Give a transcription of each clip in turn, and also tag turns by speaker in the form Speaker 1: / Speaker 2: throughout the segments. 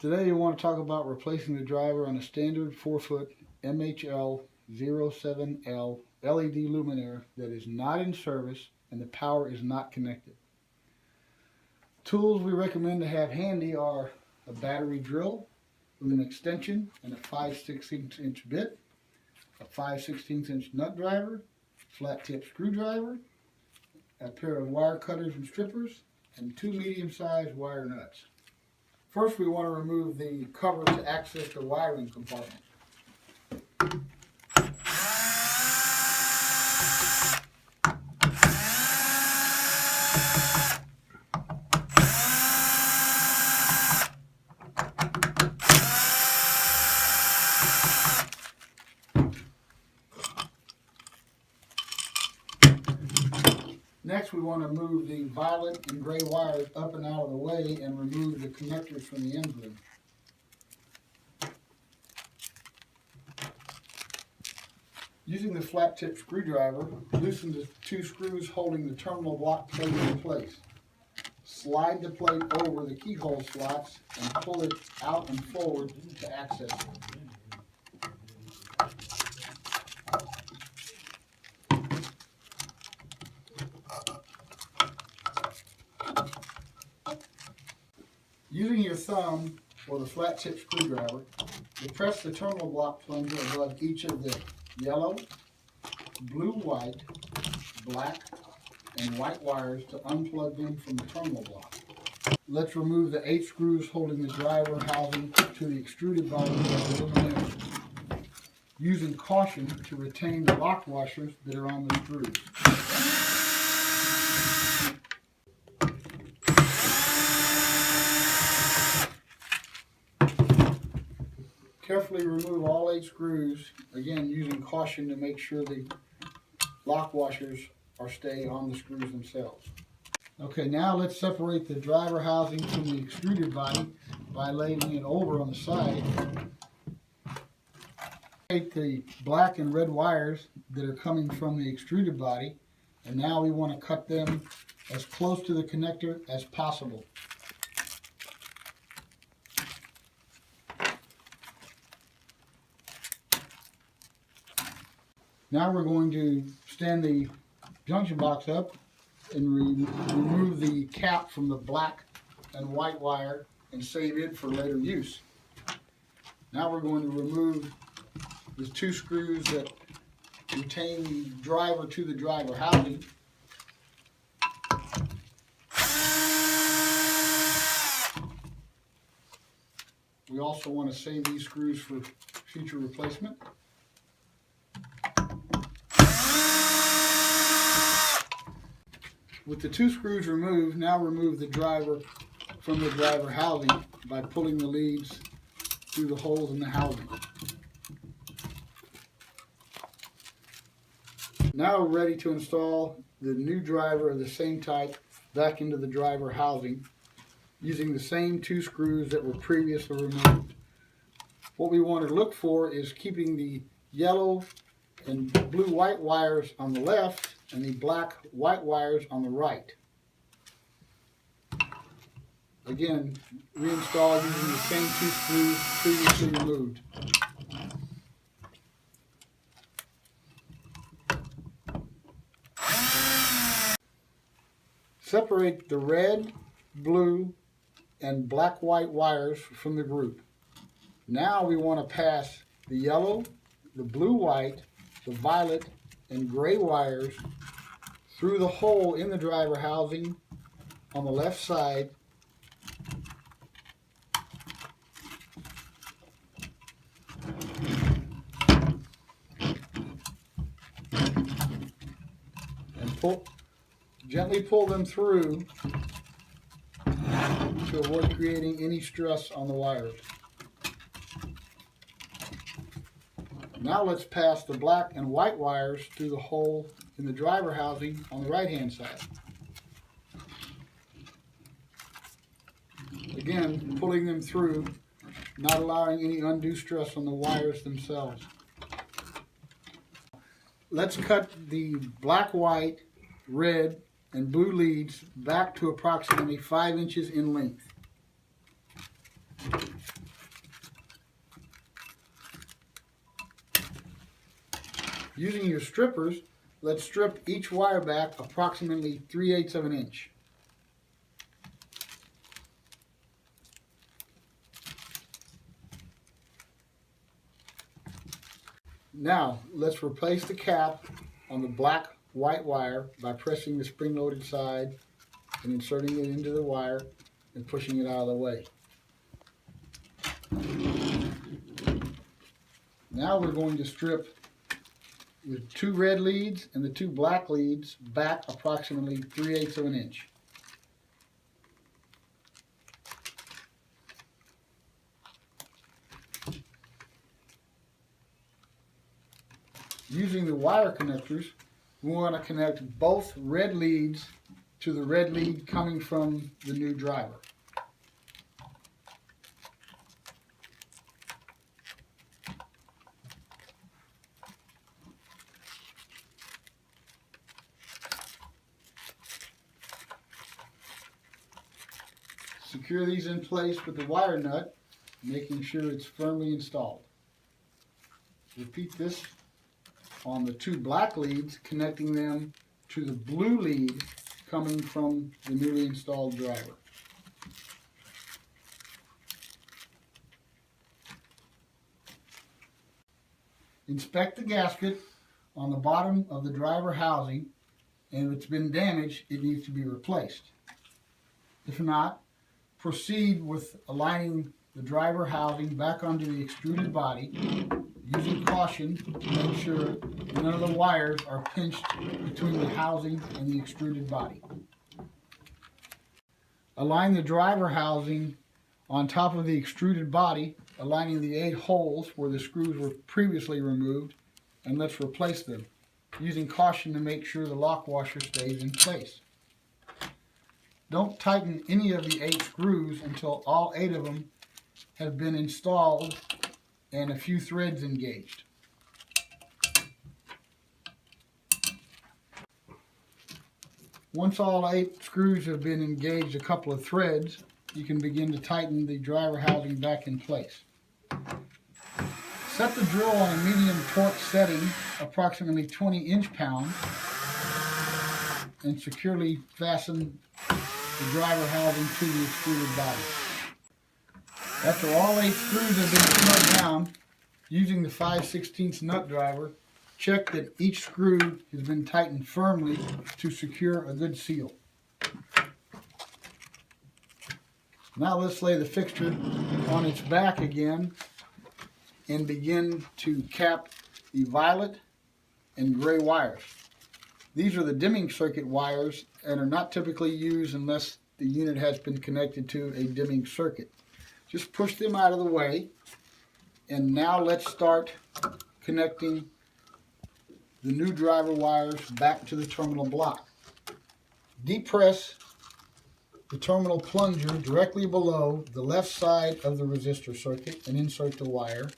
Speaker 1: Today you want to talk about replacing the driver on a standard 4-foot MHL 07L LED luminaire that is not in service and the power is not connected. Tools we recommend to have handy are a battery drill with an extension and a 5/16 inch bit, a 5/16 inch nut driver, flat tip screwdriver, a pair of wire cutters and strippers, and 2 medium-sized wire nuts. First, we want to remove the cover to access the wiring compartment. Next, we want to move the violet and gray wires up and out of the way and remove the connectors from the end grid. Using the flat tip screwdriver, loosen the 2 screws holding the terminal block plate in place. Slide the plate over the keyhole slots and pull it out and forward to access it. Using your thumb or the flat tip screwdriver, depress the terminal block plunger above each of the yellow, blue, white, black, and white wires to unplug them from the terminal block. Let's remove the 8 screws holding the driver housing to the extruded body of the luminaire, using caution to retain the lock washers that are on the screws. Carefully remove all 8 screws, again using caution to make sure the lock washers are staying on the screws themselves. Okay, now let's separate the driver housing from the extruded body by laying it over on the side. Take the black and red wires that are coming from the extruded body, and now we want to cut them as close to the connector as possible. Now we're going to stand the junction box up and remove the cap from the black and white wire and save it for later use. Now we're going to remove the 2 screws that retain the driver to the driver housing. We also want to save these screws for future replacement. With the 2 screws removed, now remove the driver from the driver housing by pulling the leads through the holes in the housing. Now we're ready to install the new driver of the same type back into the driver housing using the same 2 screws that were previously removed. What we want to look for is keeping the yellow and blue-white wires on the left and the black-white wires on the right. Again, reinstall using the same 2 screws previously removed. Separate the red, blue, and black-white wires from the group. Now we want to pass the yellow, the blue-white, the violet, and gray wires through the hole in the driver housing on the left side and gently pull them through to avoid creating any stress on the wires. Now let's pass the black and white wires through the hole in the driver housing on the right hand side. Again, pulling them through, not allowing any undue stress on the wires themselves. Let's cut the black, white, red, and blue leads back to approximately 5 inches in length. Using your strippers, let's strip each wire back approximately 3/8 of an inch. Now, let's replace the cap on the black white wire by pressing the spring-loaded side and inserting it into the wire and pushing it out of the way. Now we're going to strip the 2 red leads and the 2 black leads back approximately 3/8 of an inch. Using the wire connectors, we want to connect both red leads to the red lead coming from the new driver. Secure these in place with the wire nut, making sure it's firmly installed. Repeat this on the 2 black leads, connecting them to the blue lead coming from the newly installed driver. Inspect the gasket on the bottom of the driver housing, and if it's been damaged, it needs to be replaced. If not, proceed with aligning the driver housing back onto the extruded body, using caution to make sure none of the wires are pinched between the housing and the extruded body. Align the driver housing on top of the extruded body, aligning the 8 holes where the screws were previously removed, and let's replace them, using caution to make sure the lock washer stays in place. Don't tighten any of the 8 screws until all 8 of them have been installed and a few threads engaged. Once all 8 screws have been engaged a couple of threads, you can begin to tighten the driver housing back in place. Set the drill on a medium torque setting, approximately 20 inch-pounds, and securely fasten the driver housing to the extruded body. After all 8 screws have been snug down, using the 5/16 nut driver, check that each screw has been tightened firmly to secure a good seal. Now let's lay the fixture on its back again and begin to cap the violet and gray wires. These are the dimming circuit wires and are not typically used unless the unit has been connected to a dimming circuit. Just push them out of the way, and now let's start connecting the new driver wires back to the terminal block. Depress the terminal plunger directly below the left side of the resistor circuit and insert the wire.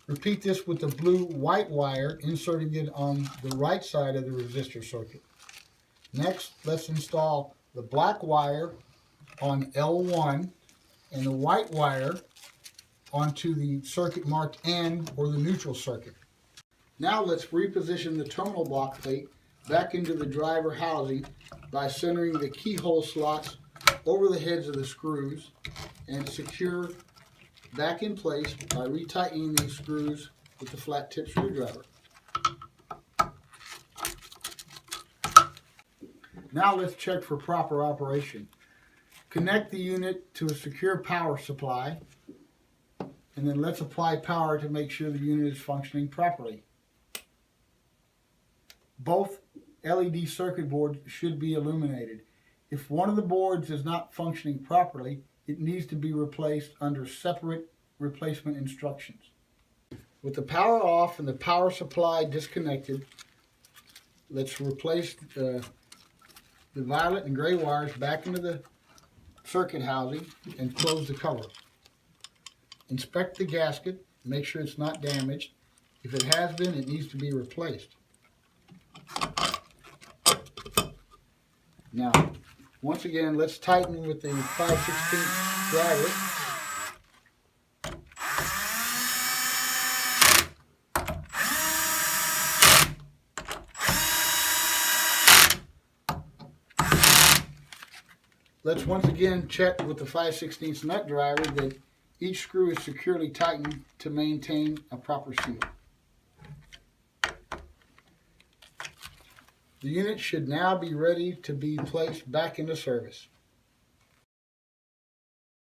Speaker 1: Repeat this with the blue-white wire, inserting it on the right side of the resistor circuit. Next, let's install the black wire on L1 and the white wire onto the circuit marked N, or the neutral circuit. Now let's reposition the terminal block plate back into the driver housing by centering the keyhole slots over the heads of the screws, and secure back in place by retightening these screws with the flat tip screwdriver. Now let's check for proper operation. Connect the unit to a secure power supply, and then let's apply power to make sure the unit is functioning properly. Both LED circuit boards should be illuminated. If one of the boards is not functioning properly, it needs to be replaced under separate replacement instructions. With the power off and the power supply disconnected, let's replace the violet and gray wires back into the circuit housing and close the cover. Inspect the gasket, make sure it's not damaged. If it has been, it needs to be replaced. Now, once again, let's tighten with the 5/16 driver. Let's once again check with the 5/16 nut driver that each screw is securely tightened to maintain a proper seal. The unit should now be ready to be placed back into service.